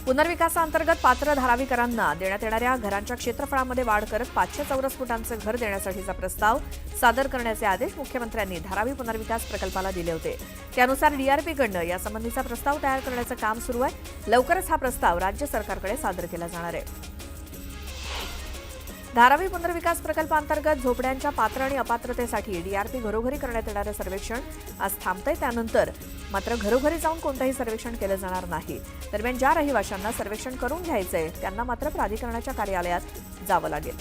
पुनर्विकासाअंतर्गत पात्र धारावीकरांना देण्यात येणाऱ्या घरांच्या क्षेत्रफळामध्ये वाढ करत 500 चौरस फुटांचं घर देण्यासाठीचा प्रस्ताव सादर करण्याचे आदेश मुख्यमंत्र्यांनी धारावी पुनर्विकास प्रकल्पाला दिले होते. त्यानुसार डीआरपीकडून यासंबंधीचा प्रस्ताव तयार करण्याचं काम सुरू आहे. लवकरच हा प्रस्ताव राज्य सरकारकडे सादर केला जाणार आहे. धारावी पुनर्विकास प्रकल्पाअंतर्गत झोपड्यांच्या पात्र आणि अपात्रतेसाठी डीआरपी घरोघरी करण्यात येणारं सर्वेक्षण आज थांबतंय. त्यानंतर मात्र घरोघरी जाऊन कोणतंही सर्वेक्षण केलं जाणार नाही. दरम्यान ज्या रहिवाशांना सर्वेक्षण करून घ्यायचंय त्यांना मात्र प्राधिकरणाच्या कार्यालयात जावं लागेल.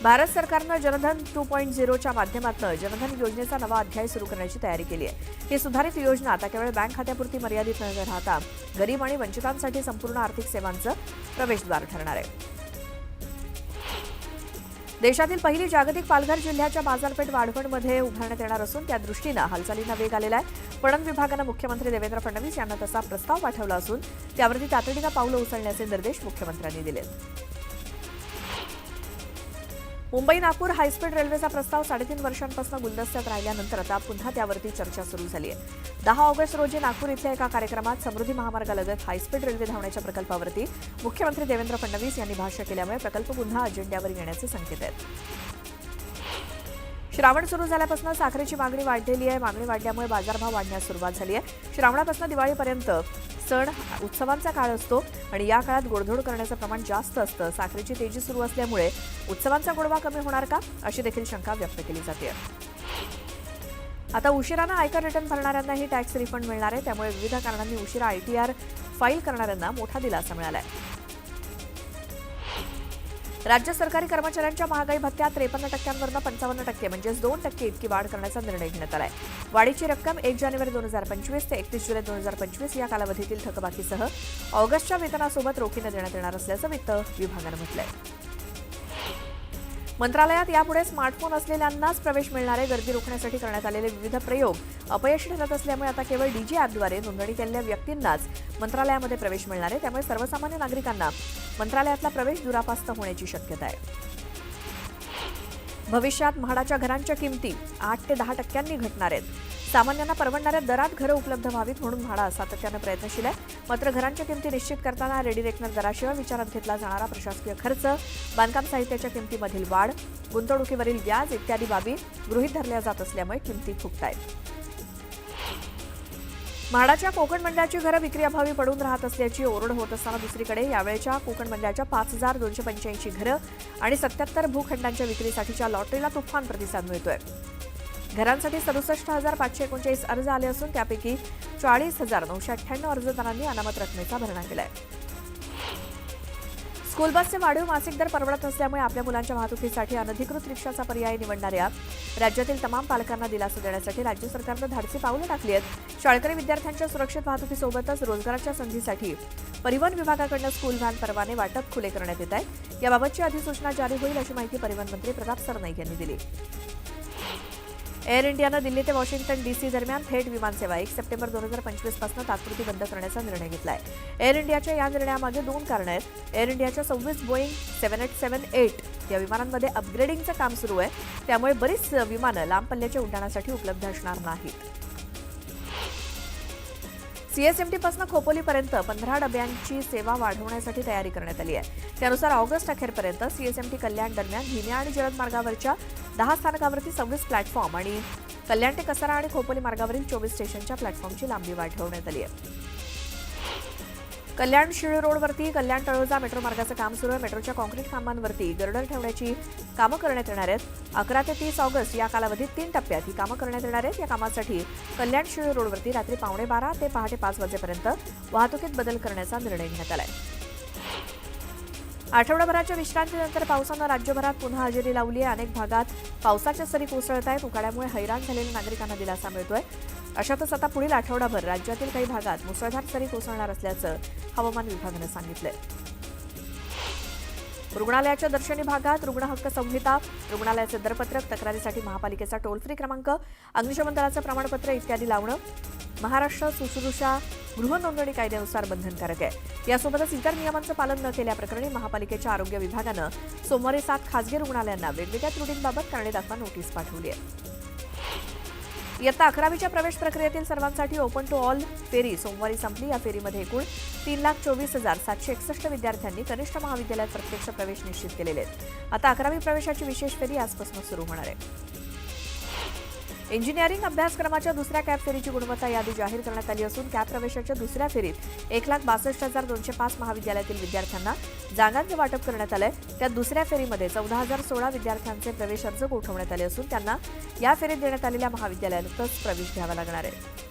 भारत सरकारनं जनधन 2.0च्या माध्यमातून जनधन योजनेचा नवा अध्याय सुरू करण्याची तयारी केली आहे. ही सुधारित योजना आता केवळ बँक खात्यापुरती मर्यादित न राहता गरीब आणि वंचितांसाठी संपूर्ण आर्थिक सेवांचं प्रवेशद्वार ठरणार आहे. देशातील पहिली जागतिक पालघर जिल्ह्याच्या बाजारपेठ वाढवणमध्ये उभारण्यात येणार असून त्या दृष्टीनं हालचालींना वेग आलेला आहे. पणन विभागानं मुख्यमंत्री देवेंद्र फडणवीस यांना तसा प्रस्ताव पाठवला असून त्यावरती तातडीनं पावलं उचलण्याचे निर्देश मुख्यमंत्र्यांनी दिले. मुंबई नागपूर हायस्पीड रेल्वेचा प्रस्ताव 3.5 वर्षांपासून गुलदस्त्यात राहिल्यानंतर आता पुन्हा त्यावरती चर्चा सुरू झाली आहे. 10 ऑगस्ट रोजी नागपूर इथल्या एका कार्यक्रमात समृद्धी महामार्गालगत हायस्पीड रेल्वे धावण्याच्या प्रकल्पावरती मुख्यमंत्री देवेंद्र फडणवीस यांनी भाष्य केल्यामुळे प्रकल्प पुन्हा अजेंड्यावर येण्याचे संकेत आहेत. श्रावण सुरू झाल्यापासून साखरेची मागणी वाढलेली आहे. मागणी वाढल्यामुळे बाजारभाव वाढण्यास सुरुवात झाली आहे. श्रावणापासून दिवाळीपर्यंत सण उत्सवांचा काळ असतो आणि या काळात गोडधोड करण्याचं प्रमाण जास्त असतं. साखरेची तेजी सुरू असल्यामुळे उत्सवांचा गोडवा कमी होणार का अशी देखील शंका व्यक्त केली जाते. आता उशिरानं आयकर रिटर्न भरणाऱ्यांनाही टॅक्स रिफंड मिळणार आहे. त्यामुळे विविध कारणांनी उशिरा आयटीआर फाईल करणाऱ्यांना मोठा दिलासा मिळाला आहे. राज्य सरकारी कर्मचाऱ्यांच्या महागाई भत्त्यात 53%वरून 55% म्हणजेच 2% इतकी वाढ करण्याचा निर्णय घेण्यात आला आहे. वाढीची रक्कम 1 जानेवारी 2025 ते 31 जुलै 2025 या कालावधीतील थकबाकीसह ऑगस्टच्या वेतनासोबत रोखीने देण्यात येणार असल्याचं वित्त विभागानं म्हटलंय. मंत्रालयात यापुढे स्मार्टफोन असलेल्यांनाच प्रवेश मिळणार आहे. गर्दी रोखण्यासाठी करण्यात आलेले विविध प्रयोग अपयशी ठरत असल्यामुळे आता केवळ डीजी ॲपद्वारे नोंदणी केलेल्या व्यक्तींनाच मंत्रालयामध्ये प्रवेश मिळणार आहे. त्यामुळे सर्वसामान्य नागरिकांना मंत्रालयातला प्रवेश दुरापास्त होण्याची शक्यता आहे. भविष्यात म्हाडाच्या घरांच्या किमती 8 ते 10% घटणार आहेत. सामान्यांना परवडणाऱ्या दरात घरं उपलब्ध व्हावीत म्हणून म्हाडा सातत्यानं प्रयत्नशील आहे. मात्र घरांच्या किमती निश्चित करताना रेडी रेकनर दराशिवाय विचारात घेतला जाणारा प्रशासकीय खर्च, बांधकाम साहित्याच्या किमतीमधील वाढ, गुंतवणुकीवरील व्याज इत्यादी बाबी गृहीत धरल्या जात असल्यामुळे किमती फुगतायत. म्हाडाच्या कोकण मंडळाची घरं विक्रीअभावी पडून राहत असल्याची ओरड होत असताना दुसरीकडे यावेळच्या कोकण मंडळाच्या 5285 घरं आणि 77 भूखंडांच्या विक्रीसाठीच्या लॉटरीला तुफान प्रतिसाद मिळतोय. घरांसाठी 67,539 अर्ज आले असून त्यापैकी 40,998 अर्जदारांनी अनामत रकमेचा भरणा केलाय. स्कूल बसचे वाढीव मासिक दर परवडत नसल्यामुळे आपल्या मुलांच्या वाहतुकीसाठी अनधिकृत रिक्षाचा पर्याय निवडणाऱ्या राज्यातील तमाम पालकांना दिलासा देण्यासाठी राज्य सरकारनं धाडसी पावलं टाकली आहेत. शाळकरी विद्यार्थ्यांच्या सुरक्षित वाहतुकीसोबतच रोजगाराच्या संधीसाठी परिवहन विभागाकडून स्कूल व्हॅन परवाने वाटप खुले करण्यात येत आहे. याबाबतची अधिसूचना जारी होईल अशी माहिती परिवहन मंत्री प्रताप सरनाईक यांनी दिली. एअर इंडियानं दिल्ली ते वॉशिंग्टन डीसी दरम्यान थेट विमानसेवा 1 सप्टेंबर 2025 पासून तात्पुरती बंद करण्याचा निर्णय घेतलाय. एअर इंडियाच्या या निर्णयामागे 2 कारणं आहेत. एअर इंडियाच्या 26 बोईंग 7878 या विमानांमध्ये अपग्रेडिंगचं काम सुरू आहे. त्यामुळे बरीच विमानं लांब पल्ल्याच्या उड्डाणासाठी उपलब्ध असणार नाहीत. सीएसएमटी पासून खोपोलीपर्यंत 15 डब्यांची सेवा वाढवण्यासाठी तयारी करण्यात आली आहे. त्यानुसार ऑगस्ट अखेरपर्यंत सीएसएमटी कल्याण दरम्यान धीम्या आणि जलद मार्गावरच्या 10 स्थानकावरती 26 प्लॅटफॉर्म आणि कल्याण ते कसारा आणि खोपोली मार्गावरील 24 स्टेशनच्या प्लॅटफॉर्मची लांबी वाढवण्यात आली आहे. कल्याण शिळ रोडवरती कल्याण तळोजा मेट्रो मार्गाचं काम सुरू आहे. मेट्रोच्या कॉन्क्रीट खांबांवरती गर्डर ठेवण्याची कामं करण्यात येणार आहेत. 11 ते 30 ऑगस्ट या कालावधीत 3 टप्प्यात ही कामं करण्यात येणार आहेत. या कामासाठी कल्याण शिळ रोडवरती रात्री 12:15 ते पहाटे 5 वाजेपर्यंत वाहतुकीत बदल करण्याचा निर्णय घेण्यात आला आहे. आठवडाभराच्या विश्रांतीनंतर पावसानं राज्यभरात पुन्हा हजेरी लावली आहे. अनेक भागात पावसाच्या सरी कोसळत आहेत. उकाड्यामुळे हैराण झालेल्या नागरिकांना दिलासा मिळतोय. अशातच आता पुढील आठवडाभर राज्यातील काही भागात मुसळधार सरी कोसळणार असल्याचं हवामान विभागानं सांगितलंय. रुग्णालयाच्या दर्शनी भागात रुग्ण हक्क संहिता, रुग्णालयाचे दरपत्रक, तक्रारीसाठी महापालिकेचा टोल फ्री क्रमांक, अग्निशमन दलाचं प्रमाणपत्र इत्यादी लावणं महाराष्ट्र सुश्रूषा गृह नोंदणी कायद्यानुसार बंधनकारक आहे. यासोबतच इतर नियमांचं पालन न केल्याप्रकरणी महापालिकेच्या आरोग्य विभागानं सोमवारी 7 खासगी रुग्णालयांना वेगवेगळ्या त्रुटींबाबत कारणे दाखवा नोटीस पाठवली आहे. इयत्ता 11वीच्या प्रवेश प्रक्रियेतील सर्वांसाठी ओपन टू ऑल फेरी सोमवारी संपली. या फेरीमध्ये एकूण 3,24,761 विद्यार्थ्यांनी कनिष्ठ महाविद्यालयात प्रत्यक्ष प्रवेश निश्चित केलेले आहेत. आता 11वी प्रवेशाची विशेष फेरी आजपासून सुरू होणार आहे. इंजिनिअरिंग अभ्यासक्रमाच्या दुसऱ्या कॅप फेरीची गुणवत्ता यादी जाहीर करण्यात आली असून कॅप प्रवेशाच्या दुसऱ्या फेरीत 1,62,205 महाविद्यालयातील विद्यार्थ्यांना जागांचे वाटप करण्यात आलंय. त्यात दुसऱ्या फेरीमध्ये 14,016 विद्यार्थ्यांचे प्रवेश अर्ज गोठवण्यात आले असून त्यांना या फेरीत देण्यात आलेल्या महाविद्यालयातच प्रवेश घ्यावा लागणार आहे.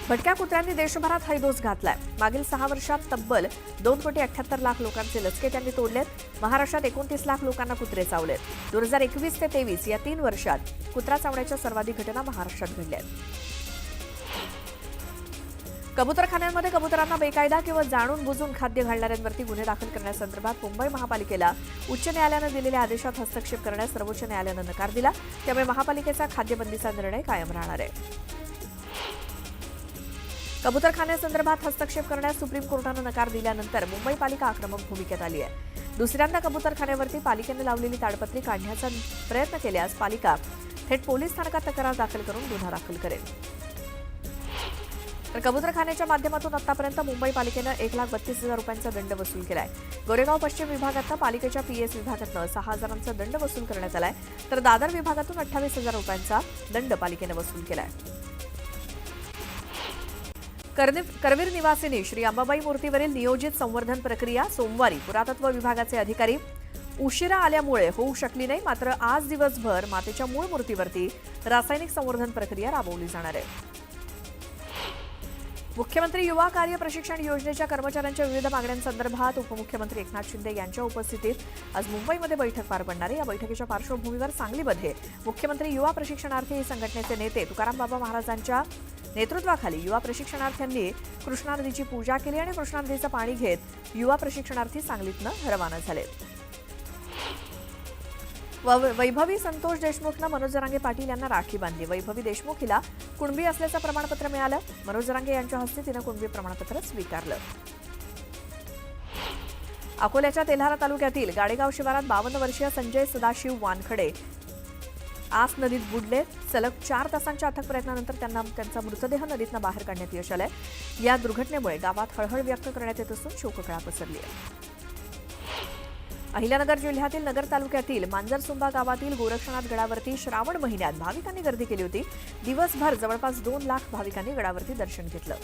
भटक्या कुत्र्यांनी देशभरात हैदोस घातलाय. मागील 6 वर्षात तब्बल 2,78 लाख लोकांचे लचके त्यांनी तोडलेत. महाराष्ट्रात 29 लाख लोकांना कुत्रे चावलेत. 2021 ते 23 या 3 वर्षात कुत्रा चावण्याच्या सर्वाधिक घटना महाराष्ट्रात घडल्या आहेत. कबुतरखान्यांमध्ये कबुतरांना बेकायदा किंवा जाणून बुजून खाद्य घालणाऱ्यांवरती गुन्हे दाखल करण्यासंदर्भात मुंबई महापालिकेला उच्च न्यायालयानं दिलेल्या आदेशात हस्तक्षेप करण्यास सर्वोच्च न्यायालयानं नकार दिला. त्यामुळे महापालिकेचा खाद्यबंदीचा निर्णय कायम राहणार आहे. कबुतरखान्यासंदर्भात हस्तक्षेप करण्यास सुप्रीम कोर्टानं नकार दिल्यानंतर मुंबई पालिका आक्रमक भूमिकेत आली आहे. दुसऱ्यांदा कबुतरखान्यावरती पालिकेने लावलेली ताडपत्री काढण्याचा प्रयत्न केल्यास पालिका थेट पोलीस स्थानकात तक्रार दाखल करून गुन्हा दाखल करेल. तर कबुतरखान्याच्या माध्यमातून आतापर्यंत मुंबई पालिकेनं 1,32,000 रुपयांचा दंड वसूल केलाय. गोरेगाव पश्चिम विभागातनं पालिकेच्या पीएस विभागातनं 6,000चा दंड वसूल करण्यात आलाय. तर दादर विभागातून 28,000 रुपयांचा दंड पालिकेनं वसूल केलाय. करवीर निवासिनी श्री अंबाबाई मूर्तीवरील नियोजित संवर्धन प्रक्रिया सोमवारी पुरातत्व विभागाचे अधिकारी उशिरा आल्यामुळे होऊ शकली नाही. मात्र आज दिवसभर मातेच्या मूळ मूर्तीवरती रासायनिक संवर्धन प्रक्रिया राबवली जाणार आहे. मुख्यमंत्री युवा कार्य प्रशिक्षण योजनेच्या कर्मचाऱ्यांच्या विविध मागण्यांसंदर्भात उपमुख्यमंत्री एकनाथ शिंदे यांच्या उपस्थितीत आज मुंबईमध्ये बैठक पार पडणार आहे. या बैठकीच्या पार्श्वभूमीवर सांगलीमध्ये मुख्यमंत्री युवा प्रशिक्षणार्थी संघटनेचे नेते तुकाराम बाबा महाराजांच्या नेतृत्वाखाली युवा प्रशिक्षणार्थ्यांनी कृष्णा नदीची पूजा केली आणि कृष्णा नदीचं पाणी घेत युवा प्रशिक्षणार्थी सांगलीतनं रवाना झाले. वैभवी संतोष देशमुखनं मनोज जरांगे पाटील यांना राखी बांधली. वैभवी देशमुख हिला कुणबी असल्याचं प्रमाणपत्र मिळालं. मनोज जरांगे यांच्या हस्ते तिनं कुणबी प्रमाणपत्र स्वीकारलं. अकोल्याच्या तेल्हारा तालुक्यातील गाडेगाव शिवारात 52 वर्षीय संजय सदाशिव वानखडे आस नदीत बुडले. सलग 4 तासांच्या अथक प्रयत्नानंतर त्यांना त्यांचा मृतदेह नदीतनं बाहेर काढण्यात यश आलंय. या दुर्घटनेमुळे गावात हळहळ व्यक्त करण्यात येत असून शोककळा पसरली आहे. अहिल्यानगर जिल्ह्यातील नगर तालुक्यातील मांजरसुंबा गावातील गोरक्षनाथ गडावरती श्रावण महिन्यात भाविकांनी गर्दी केली होती. दिवसभर जवळपास 2 लाख भाविकांनी गडावरती दर्शन घेतलं.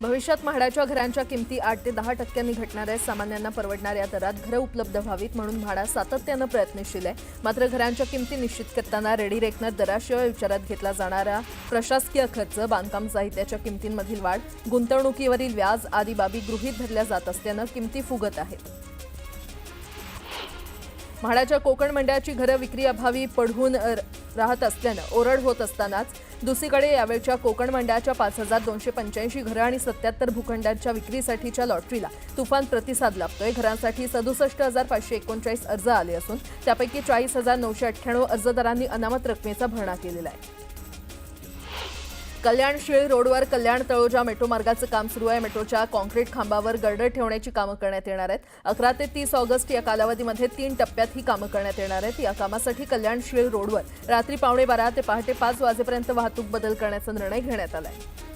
भविष्यात म्हाडाच्या घरांच्या किमती 8 ते 10% घटणार आहेत. सामान्यांना परवडणाऱ्या दरात घरं उपलब्ध व्हावीत म्हणून म्हाडा सातत्यानं प्रयत्नशील आहे. मात्र घरांच्या किमती निश्चित करताना रेडी रेकनर दराशिवाय विचारात घेतला जाणारा प्रशासकीय खर्च, बांधकाम साहित्याच्या किमतींमधील वाढ, गुंतवणुकीवरील व्याज आदी बाबी गृहीत धरल्या जात असल्यानं किमती फुगत आहेत. म्हाडाच्या कोकण मंडळाची घरं विक्री अभावी पडून राहत असल्यानं ओरड होत असतानाच दुसरीकडे यावेळच्या कोकण मंडळाच्या 5,285 घरं आणि 77 भूखंडांच्या विक्रीसाठीच्या लॉटरीला तुफान प्रतिसाद लाभतोय. घरांसाठी 67,539 अर्ज आले असून त्यापैकी 40,998 अर्जदारांनी अनामत रकमेचा भरणा केलेला आहे. कल्याण शिळ रोडवर कल्याण तळोजा मेट्रो मार्गाचं काम सुरू आहे. मेट्रोच्या कॉन्क्रीट खांबावर गर्डर ठेवण्याची कामं करण्यात येणार आहेत. 11 ते 30 ऑगस्ट या कालावधीमध्ये 3 टप्प्यात ही कामं करण्यात येणार आहेत. या कामासाठी कल्याण शिळ रोडवर रात्री 12:15 ते पहाटे 5 वाजेपर्यंत वाहतूक बदल करण्याचा निर्णय घेण्यात आला आहे.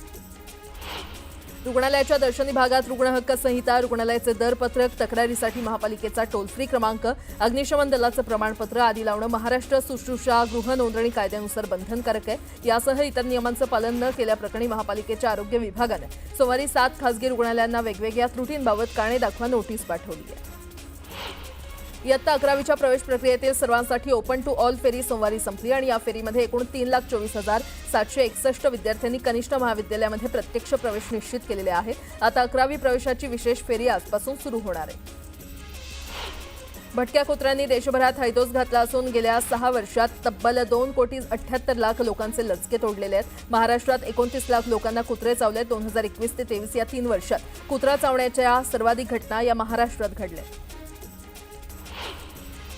रुग्णालयाच्या दर्शनी भागात रुग्ण हक्क संहिता, रुग्णालयाचे दरपत्रक, तक्रारीसाठी महापालिकेचा टोल फ्री क्रमांक, अग्निशमन दलाचं प्रमाणपत्र आदी लावणं महाराष्ट्र सुश्रूषा गृह नोंदणी कायद्यानुसार बंधनकारक आहे. यासह इतर नियमांचं पालन न केल्याप्रकरणी महापालिकेच्या आरोग्य विभागानं सोमवारी 7 खासगी रुग्णालयांना वेगवेगळ्या त्रुटींबाबत कारणे दाखवा नोटीस पाठवली आहे. इयत्ता 11वीच्या प्रवेश प्रक्रियेतील सर्वांसाठी ओपन टू ऑल फेरी सोमवारी संपली आणि या फेरीमध्ये एकूण 3,24,761 विद्यार्थ्यांनी कनिष्ठ महाविद्यालयामध्ये प्रत्यक्ष प्रवेश निश्चित केलेले आहेत. आता 11वी प्रवेशाची विशेष फेरी आजपासून सुरू होणार आहे. भटक्या कुत्र्यांनी देशभरात हैदोस घातला असून गेल्या 6 वर्षात तब्बल 2,78,00,000 लोकांचे लचके तोडलेले आहेत. महाराष्ट्रात 29 लाख लोकांना कुत्रे चावलेत. 2021 ते 23 या 3 वर्षात कुत्रा चावण्याच्या सर्वाधिक घटना या महाराष्ट्रात घडल्या.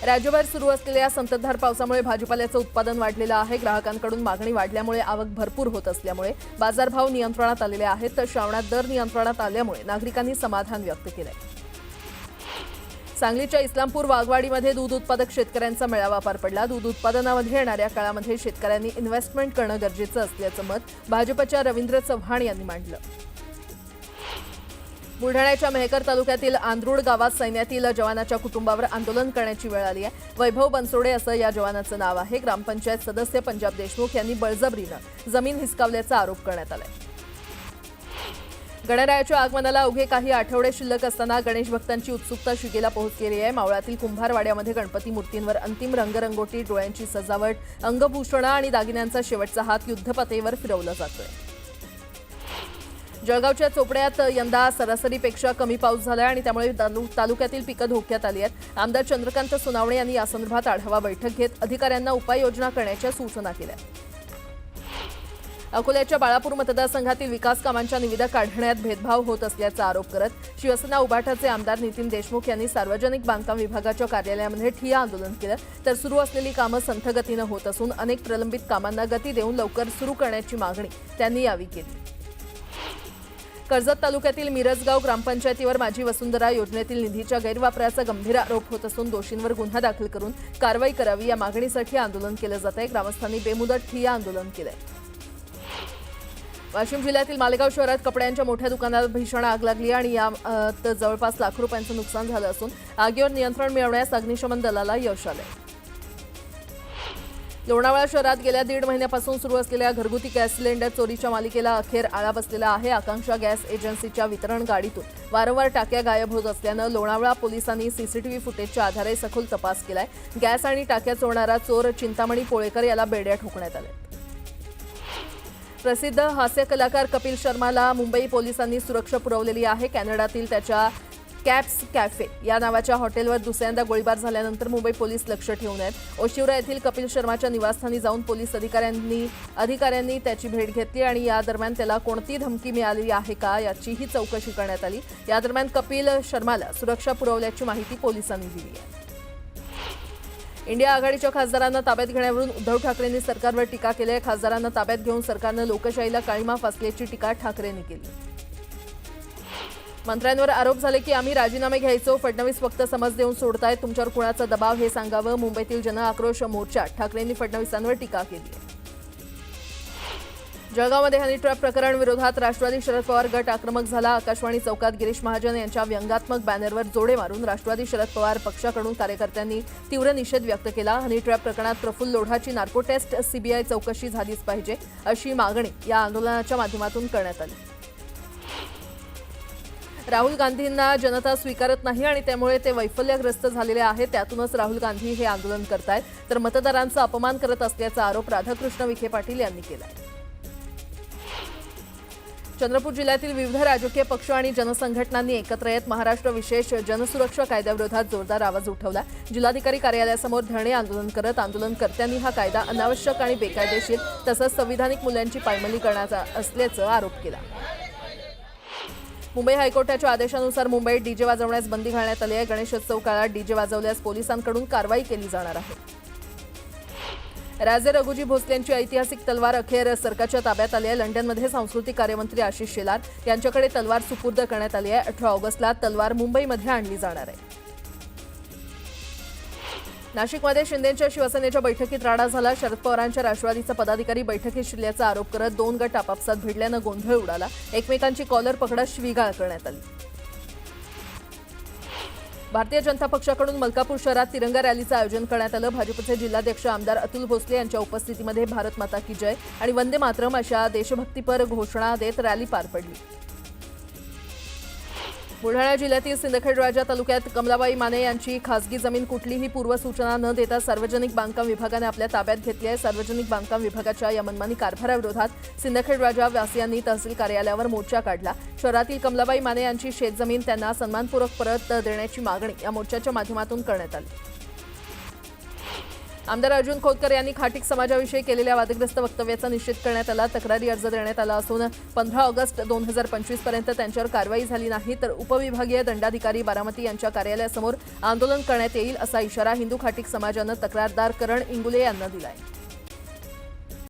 राज्यभर सुरू असलेल्या संततधार पावसामुळे भाजीपाल्याचं उत्पादन वाढलेलं आहे. ग्राहकांकडून मागणी वाढल्यामुळे आवक भरपूर होत असल्यामुळे बाजारभाव नियंत्रणात आलेले आहेत. तर श्रावणात दर नियंत्रणात आल्यामुळे नागरिकांनी समाधान व्यक्त केलंय. सांगलीच्या इस्लामपूर वाघवाडीमध्ये दूध उत्पादक शेतकऱ्यांचा मेळावा पार पडला. दूध उत्पादनामध्ये येणाऱ्या काळामध्ये शेतकऱ्यांनी इन्व्हेस्टमेंट करणं गरजेचं असल्याचं मत भाजपच्या रवींद्र चव्हाण यांनी मांडलं. बुलढाण्याच्या मेहकर तालुक्यातील आंद्रुड गावात सैन्यातील जवानाच्या कुटुंबावर आंदोलन करण्याची वेळ आली आहे. वैभव बनसोडे असं या जवानाचं नाव आहे. ग्रामपंचायत सदस्य पंजाब देशमुख यांनी बळजबरीनं जमीन हिसकावल्याचा आरोप करण्यात आलाय. गणरायाच्या आगमनाला अवघे काही आठवडे शिल्लक असताना गणेश भक्तांची उत्सुकता शिगेला पोहोचलेली आहे. मावळातील कुंभारवाड्यामध्ये गणपती मूर्तींवर अंतिम रंगरंगोटी, डोळ्यांची सजावट, अंगभूषणं आणि दागिन्यांचा शेवटचा हात युद्धपातळीवर फिरवला जातोय. जळगावच्या चोपड्यात यंदा सरासरीपेक्षा कमी पाऊस झाला आणि त्यामुळे तालुक्यातील पिकं धोक्यात आली आहेत. आमदार चंद्रकांत सोनावणे यांनी यासंदर्भात आढावा बैठक घेत अधिकाऱ्यांना उपाययोजना करण्याच्या सूचना केल्या. अकोल्याच्या बाळापूर मतदारसंघातील विकास कामांच्या निविदा काढण्यात भेदभाव होत असल्याचा आरोप करत शिवसेना उभाटाचे आमदार नितीन देशमुख यांनी सार्वजनिक बांधकाम विभागाच्या कार्यालयामध्ये ठिय्या आंदोलन केलं. तर सुरू असलेली कामं संथ गतीनं होत असून अनेक प्रलंबित कामांना गती देऊन लवकर सुरू करण्याची मागणी त्यांनी यावेळी केली. कर्जत तालुक्यातील मिरजगाव ग्रामपंचायतीवर माझी वसुंधरा योजनेतील निधीच्या गैरवापराचा गंभीर आरोप होत असून दोषींवर गुन्हा दाखल करून कारवाई करावी या मागणीसाठी आंदोलन केलं जात आहे. ग्रामस्थांनी बेमुदत ठिय्या आंदोलन केलंय. वाशिम जिल्ह्यातील मालेगाव शहरात कपड्यांच्या मोठ्या दुकानात भीषण आग लागली आणि यात जवळपास लाखो रुपयांचं नुकसान झालं असून आगीवर नियंत्रण मिळवण्यास अग्निशमन दलाला यश आलंय. लोणावळा शहरात गेल्या 1.5 महिन्यापासून सुरू असलेल्या घरगुती गॅस सिलेंडर चोरीच्या मालिकेला अखेर आळा बसलेला आहे. आकांक्षा गॅस एजन्सीच्या वितरण गाडीतून वारंवार टाक्या गायब होत असल्यानं लोणावळा पोलिसांनी सीसीटीव्ही फुटेजच्या आधारे सखोल तपास केलाय. गॅस आणि टाक्या चोरणारा चोर चिंतामणी पोळेकर याला बेड्या ठोकण्यात आल्या. प्रसिद्ध हास्य कलाकार कपिल शर्माला मुंबई पोलिसांनी सुरक्षा पुरवलेली आहे. कॅनडातील त्याच्या कॅप्स कॅफे या नावाच्या हॉटेलवर दुसऱ्यांदा गोळीबार झाल्यानंतर मुंबई पोलीस लक्ष ठेवून आहेत. ओशिवरा येथील कपिल शर्माच्या निवासस्थानी जाऊन पोलीस अधिकाऱ्यांनी त्याची भेट घेतली आणि या दरम्यान त्याला कोणती धमकी मिळाली आहे का याचीही चौकशी करण्यात आली. या दरम्यान कपिल शर्माला सुरक्षा पुरवल्याची माहिती पोलिसांनी दिली आहे. इंडिया आघाडीच्या खासदारांना ताब्यात घेण्यावरून उद्धव ठाकरेंनी सरकारवर टीका केली आहे. खासदारांना ताब्यात घेऊन सरकारनं लोकशाहीला काळीमा फासल्याची टीका ठाकरेंनी केली. मंत्र्यांवर आरोप झाले की आम्ही राजीनामे घ्यायचो, फडणवीस फक्त समज देऊन सोडतायत, तुमच्यावर कुणाचा दबाव हे सांगावं. मुंबईतील जनआक्रोश मोर्चात ठाकरेंनी फडणवीसांवर टीका केली आहे. जळगावमध्ये हनी ट्रॅप प्रकरण विरोधात राष्ट्रवादी शरद पवार गट आक्रमक झाला. आकाशवाणी चौकात गिरीश महाजन यांच्या व्यंगात्मक बॅनरवर जोडे मारून राष्ट्रवादी शरद पवार पक्षाकडून कार्यकर्त्यांनी तीव्र निषेध व्यक्त केला. हनी ट्रॅप प्रकरणात प्रफुल्ल लोढाची नार्को टेस्ट सीबीआय चौकशी झालीच पाहिजे अशी मागणी या आंदोलनाच्या माध्यमातून करण्यात आली. राहुल गांधींना जनता स्वीकारत नाही आणि त्यामुळे ते वैफल्यग्रस्त झालेले आहेत. त्यातूनच राहुल गांधी हे आंदोलन करतायत तर मतदारांचा अपमान करत असल्याचा आरोप राधाकृष्ण विखे पाटील यांनी केला. चंद्रपूर जिल्ह्यातील विविध राजकीय पक्ष आणि जनसंघटनांनी एकत्र येत महाराष्ट्र विशेष जनसुरक्षा कायद्याविरोधात जोरदार आवाज उठवला. जिल्हाधिकारी कार्यालयासमोर धरणे आंदोलन करत आंदोलनकर्त्यांनी हा कायदा अनावश्यक आणि बेकायदेशीर तसंच संविधानिक मूल्यांची पायमल्ली करण्याचा असल्याचा आरोप केला. मुंबई हायकोर्टाच्या आदेशानुसार मुंबईत डीजे वाजवण्यास बंदी घालण्यात आली आहे. गणेशोत्सव काळात डीजे वाजवल्यास पोलिसांकडून कारवाई केली जाणार आहे. राजे रघुजी भोसले यांची ऐतिहासिक तलवार अखेर सरकारच्या ताब्यात आली आहे. लंडनमध्ये सांस्कृतिक कार्यमंत्री आशिष शेलार यांच्याकडे तलवार सुपूर्द करण्यात आली आहे. 18 ऑगस्टला तलवार मुंबईमध्ये आणली जाणार आहे. नाशिकमध्ये शिंदेच्या शिवसेनेच्या बैठकीत राडा झाला. शरद पवारांच्या राष्ट्रवादीचा पदाधिकारी बैठकीत शिरल्याचा आरोप करत 2 गट आपापसात भिडल्यानं गोंधळ उडाला. एकमेकांची कॉलर पकडत शिवीगाळ करण्यात आली. भारतीय जनता पक्षाकडून मलकापूर शहरात तिरंगा रॅलीचं आयोजन करण्यात आलं. भाजपचे जिल्हाध्यक्ष आमदार अतुल भोसले यांच्या उपस्थितीमध्ये भारत माता की जय आणि वंदे मातरम अशा देशभक्तीपर घोषणा देत रॅली पार पडली. बुलढाणा जिल्ह्यातील सिंदखेड राजा तालुक्यात कमलाबाई माने यांची खासगी जमीन कुठलीही पूर्वसूचना न देता सार्वजनिक बांधकाम विभागाने आपल्या ताब्यात घेतली आहे. सार्वजनिक बांधकाम विभागाच्या या मनमानी कारभाराविरोधात सिंदखेड राजा वासियांनी तहसील कार्यालयावर मोर्चा काढला. शहरातील कमलाबाई माने यांची शेतजमीन त्यांना सन्मानपूर्वक परत देण्याची मागणी या मोर्चाच्या माध्यमातून करण्यात आली. आमदार अर्जुन खोतकर यांनी खाटीक समाजाविषयी केलेल्या वादग्रस्त वक्तव्याचा निषेध करण्यात आला. तक्रारी अर्ज देण्यात आला असून 15 ऑगस्ट 2025 पर्यंत त्यांच्यावर कारवाई झाली नाही तर उपविभागीय दंडाधिकारी बारामती यांच्या कार्यालयासमोर आंदोलन करण्यात येईल असा इशारा हिंदू खाटीक समाजानं तक्रारदार करण इंगुले यांना दिला आहे.